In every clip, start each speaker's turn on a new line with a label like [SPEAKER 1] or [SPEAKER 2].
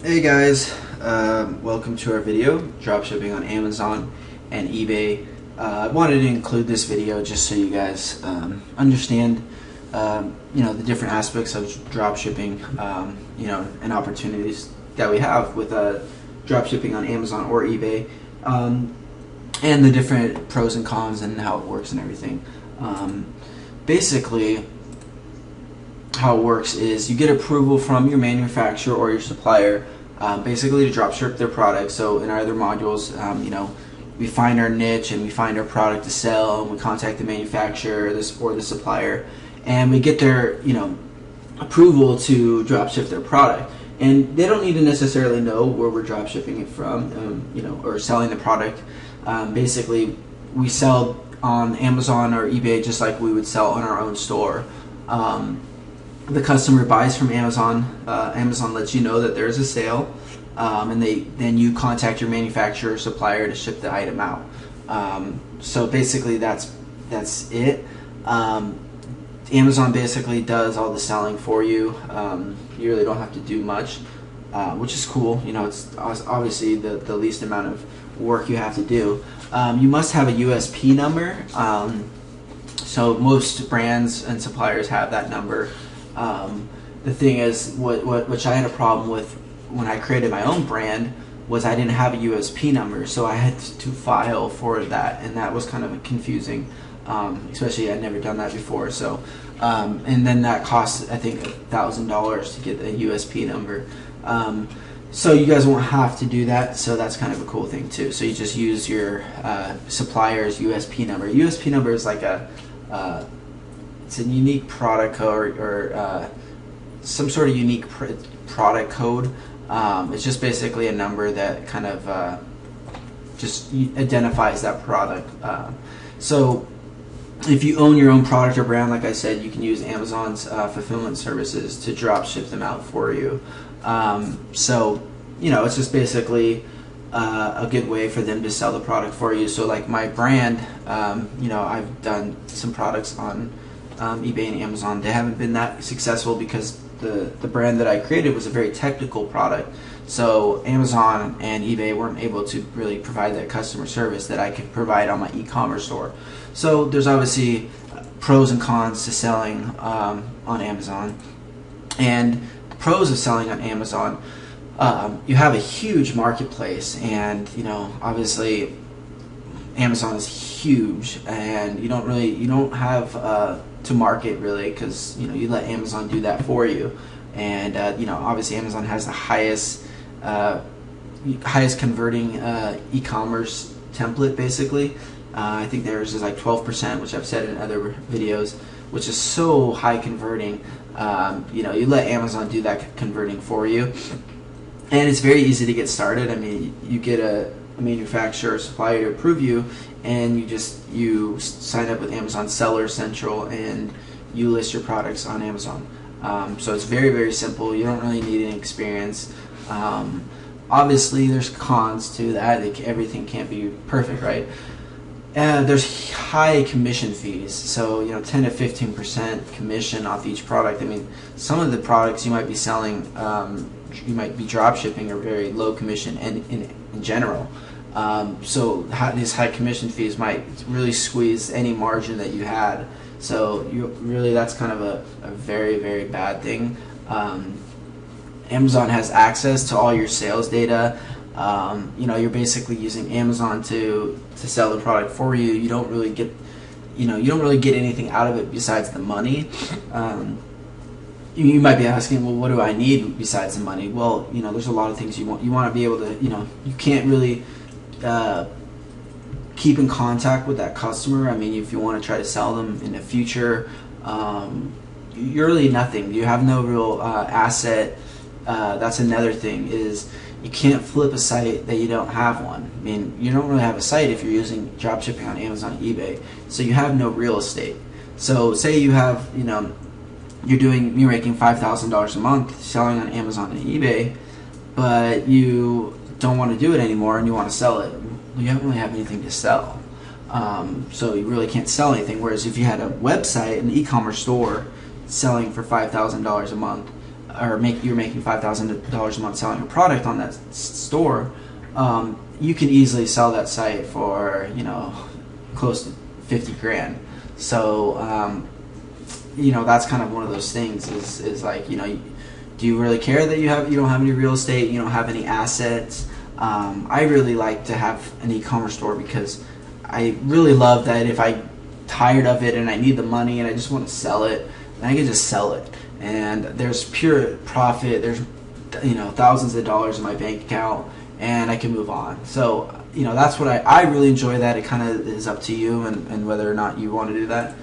[SPEAKER 1] Hey guys, welcome to our video, dropshipping on Amazon and eBay. I wanted to include this video just so you guys understand the different aspects of dropshipping, and opportunities that we have with dropshipping on Amazon or eBay, and the different pros and cons and how it works and everything. Basically, how it works is you get approval from your manufacturer or your supplier, basically to dropship their product. So in our other modules, we find our niche and we find our product to sell, and we contact the manufacturer or the supplier, and we get their approval to dropship their product. And they don't need to necessarily know where we're dropshipping it from, or selling the product. Basically, we sell on Amazon or eBay just like we would sell on our own store. The customer buys from Amazon. Amazon lets you know that there's a sale, and then you contact your manufacturer or supplier to ship the item out. So basically, that's it. Amazon basically does all the selling for you. You really don't have to do much, which is cool. It's obviously the least amount of work you have to do. You must have a USP number. So most brands and suppliers have that number. The thing is, which I had a problem with when I created my own brand, was I didn't have a USP number, so I had to file for that, and that was kind of confusing, especially I'd never done that before. So, and then that cost, I think, $1,000 to get the USP number. So you guys won't have to do that, so that's kind of a cool thing too. So you just use your supplier's USP number. USP number is like it's a unique product code, or some sort of unique product code. It's just basically a number that kind of just identifies that product. So if you own your own product or brand, like I said, you can use Amazon's fulfillment services to drop ship them out for you. So it's just basically a good way for them to sell the product for you. So like my brand, I've done some products on eBay and Amazon. They haven't been that successful because the brand that I created was a very technical product. So Amazon and eBay weren't able to really provide that customer service that I could provide on my e-commerce store. So there's obviously pros and cons to selling on Amazon. And the pros of selling on Amazon, you have a huge marketplace, and obviously Amazon is huge, and you don't have to market really, because you let Amazon do that for you. And obviously Amazon has the highest converting e-commerce template, basically. I think theirs is like 12%, which I've said in other videos, which is so high converting. You let Amazon do that converting for you, and it's very easy to get started. I mean, you get a manufacturer or supplier to approve you, and you sign up with Amazon Seller Central, and you list your products on Amazon. So it's very, very simple. You don't really need any experience. Obviously, there's cons to that. Everything can't be perfect, right? There's high commission fees, so 10 to 15% commission off each product. I mean, some of the products you might be selling, you might be drop shipping, are very low commission in general. So these high commission fees might really squeeze any margin that you had. So that's kind of a very, very bad thing. Amazon has access to all your sales data. You're basically using Amazon to sell the product for you. You don't really get anything out of it besides the money. You might be asking, well, what do I need besides the money? Well, there's a lot of things you want. You want to be able to, you can't really keep in contact with that customer. I mean, if you want to try to sell them in the future, you're really nothing. You have no real asset. That's another thing, is you can't flip a site that you don't have one. I mean, you don't really have a site if you're using dropshipping on Amazon and eBay, so you have no real estate. So say you have, you're making $5,000 a month selling on Amazon and eBay, but you don't want to do it anymore and you want to sell it. You don't really have anything to sell. So you really can't sell anything. Whereas if you had a website, an e-commerce store selling for $5,000 a month, or you're making $5,000 a month selling a product on that store, you can easily sell that site for, you know, close to 50 grand. So you know, that's kind of one of those things is like, you know, do you really care that you don't have any real estate, you don't have any assets? I really like to have an e-commerce store because I really love that if I'm tired of it and I need the money and I just want to sell it, then I can just sell it. And there's pure profit. There's, you know, thousands of dollars in my bank account, and I can move on. So, you know, that's what I really enjoy that. It kind of is up to you and whether or not you want to do that.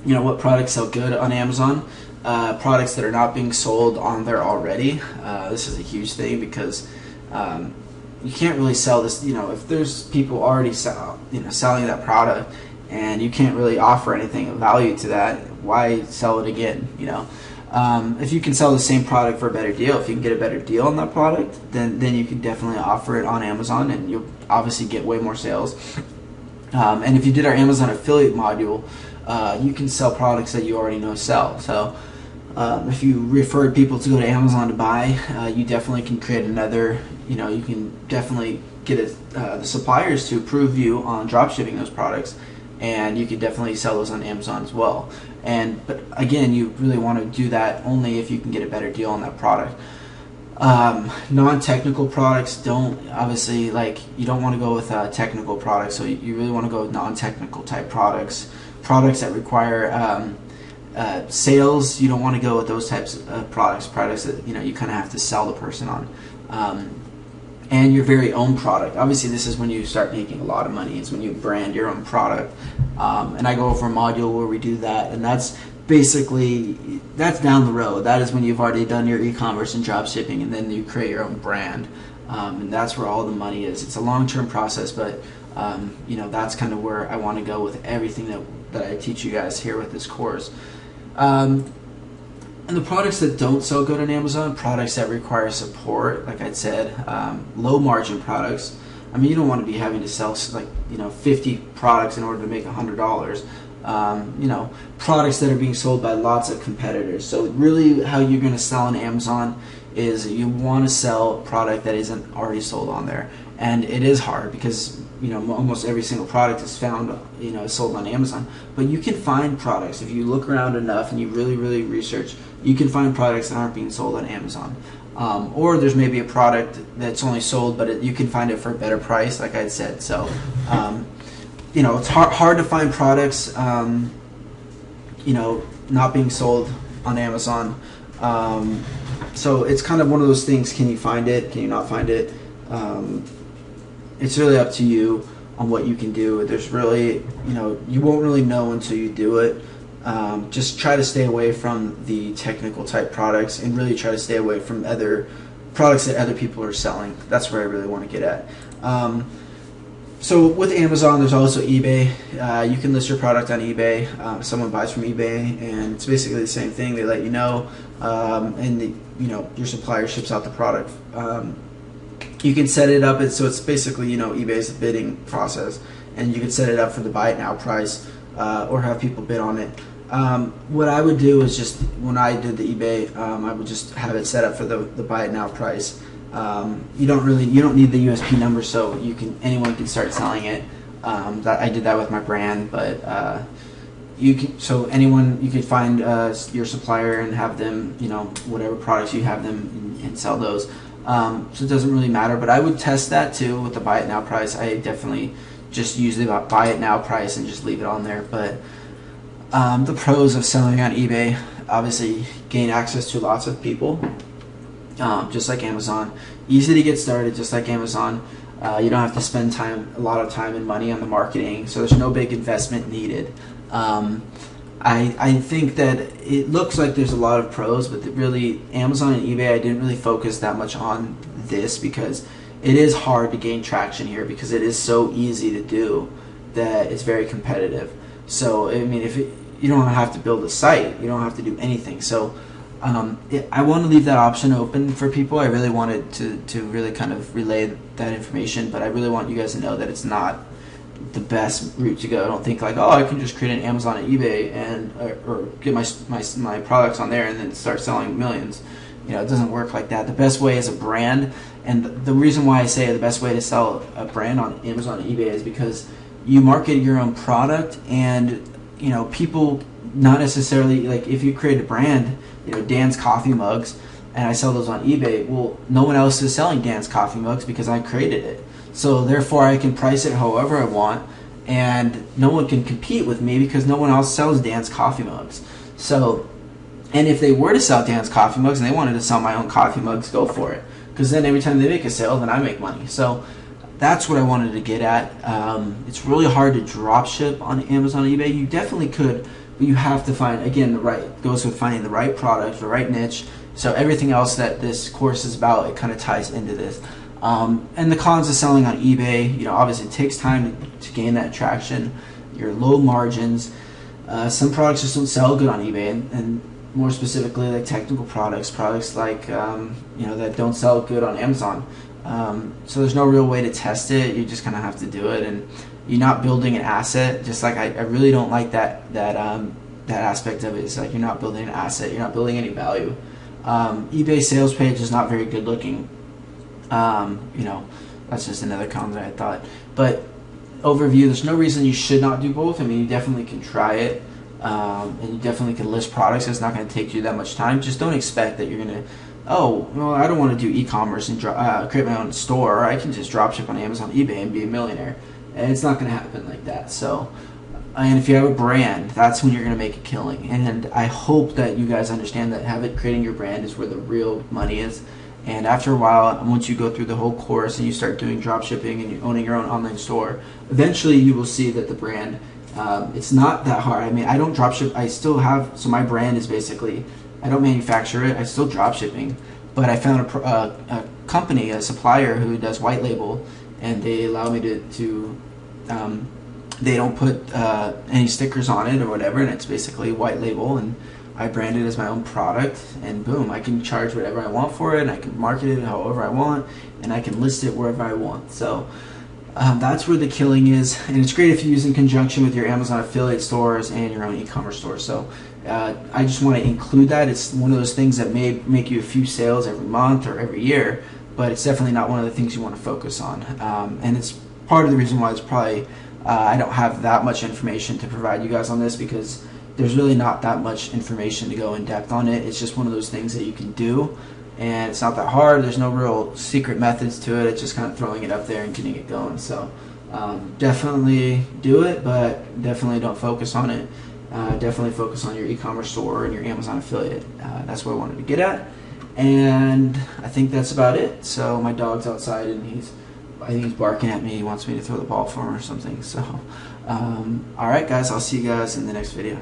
[SPEAKER 1] You know, what products sell good on Amazon? Products that are not being sold on there already. This is a huge thing because you can't really sell this, you know, if there's people already selling that product and you can't really offer anything of value to that, why sell it again, you know? If you can sell the same product for a better deal, if you can get a better deal on that product, then you can definitely offer it on Amazon and you'll obviously get way more sales. And if you did our Amazon affiliate module, you can sell products that you already know sell. So if you referred people to go to Amazon to buy, you definitely can create another, you know, you can definitely get the suppliers to approve you on drop shipping those products, and you can definitely sell those on Amazon as well. But again, you really want to do that only if you can get a better deal on that product. Non-technical products obviously, like, you don't want to go with technical products, so you really want to go with non-technical type products that require sales. You don't want to go with those types of products that, you know, you kind of have to sell the person on. And your very own product. Obviously, this is when you start making a lot of money. It's when you brand your own product. And I go over a module where we do that, and that's down the road. That is when you've already done your e-commerce and drop shipping, and then you create your own brand. And that's where all the money is. It's a long-term process, but you know, that's kind of where I want to go with everything that I teach you guys here with this course. And the products that don't sell good on Amazon, products that require support, like I said, low margin products. I mean, you don't want to be having to sell, like, you know, 50 products in order to make $100. You know, products that are being sold by lots of competitors. So really how you're going to sell on Amazon is you want to sell a product that isn't already sold on there. And it is hard because, you know, almost every single product is found, you know, sold on Amazon. But you can find products, if you look around enough and you really, really research, you can find products that aren't being sold on Amazon. Or there's maybe a product that's only sold, but you can find it for a better price, like I said. So, you know, it's hard to find products, you know, not being sold on Amazon. So it's kind of one of those things. Can you find it? Can you not find it? It's really up to you on what you can do. There's really, you know, you won't really know until you do it. Just try to stay away from the technical type products and really try to stay away from other products that other people are selling. That's where I really want to get at. So with Amazon, there's also eBay. You can list your product on eBay. Someone buys from eBay, and it's basically the same thing. They let you know, and you know, your supplier ships out the product. You can set it up, so it's basically, you know, eBay's bidding process, and you can set it up for the buy it now price, or have people bid on it. What I would do is just, when I did the eBay, I would just have it set up for the buy it now price. You don't need the USP number, so anyone can start selling it. I did that with my brand, but you could find your supplier and have them, you know, whatever products you have them and sell those. So it doesn't really matter, but I would test that too with the buy it now price. I definitely just use the buy it now price and just leave it on there. But the pros of selling on eBay, obviously gain access to lots of people, just like Amazon. Easy to get started, just like Amazon. You don't have to spend a lot of time and money on the marketing, so there's no big investment needed. I think that it looks like there's a lot of pros, but really Amazon and eBay, I didn't really focus that much on this because it is hard to gain traction here because it is so easy to do that it's very competitive. So I mean, you don't have to build a site, you don't have to do anything. So I want to leave that option open for people. I really wanted to really kind of relay that information, but I really want you guys to know that it's not the best route to go. I don't think like, oh, I can just create an Amazon and eBay and or get my products on there and then start selling millions. You know, it doesn't work like that. The best way is a brand, and the reason why I say the best way to sell a brand on Amazon and eBay is because you market your own product, and you know, people not necessarily like if you create a brand, you know, Dan's coffee mugs, and I sell those on eBay. Well, no one else is selling Dan's coffee mugs because I created it. So therefore, I can price it however I want, and no one can compete with me because no one else sells Dan's coffee mugs. So, and if they were to sell Dan's coffee mugs and they wanted to sell my own coffee mugs, go for it. Because then every time they make a sale, then I make money. So that's what I wanted to get at. It's really hard to drop ship on Amazon and eBay. You definitely could, but you have to find, again, goes with finding the right product, the right niche. So everything else that this course is about, it kind of ties into this. And the cons of selling on eBay, you know, obviously it takes time to gain that traction. Your low margins. Some products just don't sell good on eBay, and more specifically, like technical products like you know, that don't sell good on Amazon. So there's no real way to test it. You just kind of have to do it, and you're not building an asset. Just like I really don't like that aspect of it. It's like you're not building an asset. You're not building any value. eBay sales page is not very good looking. You know, that's just another con that I thought. But overview, there's no reason you should not do both. I mean, you definitely can try it, and you definitely can list products. It's not going to take you that much time. Just don't expect that you're going to, oh, well, I don't want to do e-commerce and create my own store. I can just drop ship on Amazon, eBay, and be a millionaire. And it's not going to happen like that. So, and if you have a brand, that's when you're going to make a killing. And I hope that you guys understand that creating your brand is where the real money is. And after a while, once you go through the whole course and you start doing drop shipping and you're owning your own online store, eventually you will see that the brand, it's not that hard. I mean, I don't drop ship. I still have, so my brand is basically, I don't manufacture it. I still drop shipping. But I found a company, a supplier who does white label, and they allow me to they don't put any stickers on it or whatever, and it's basically white label, and I brand it as my own product, and boom, I can charge whatever I want for it, and I can market it however I want, and I can list it wherever I want. So that's where the killing is, and it's great if you use in conjunction with your Amazon affiliate stores and your own e-commerce store. So I just want to include that. It's one of those things that may make you a few sales every month or every year, but it's definitely not one of the things you want to focus on. And it's part of the reason why it's probably I don't have that much information to provide you guys on this, because there's really not that much information to go in depth on it. It's just one of those things that you can do, and it's not that hard. There's no real secret methods to it. It's just kind of throwing it up there and getting it going. So definitely do it, but definitely don't focus on it. Definitely focus on your e-commerce store and your Amazon affiliate. That's what I wanted to get at, and I think that's about it. So my dog's outside, and I think he's barking at me. He wants me to throw the ball for him or something. So all right, guys, I'll see you guys in the next video.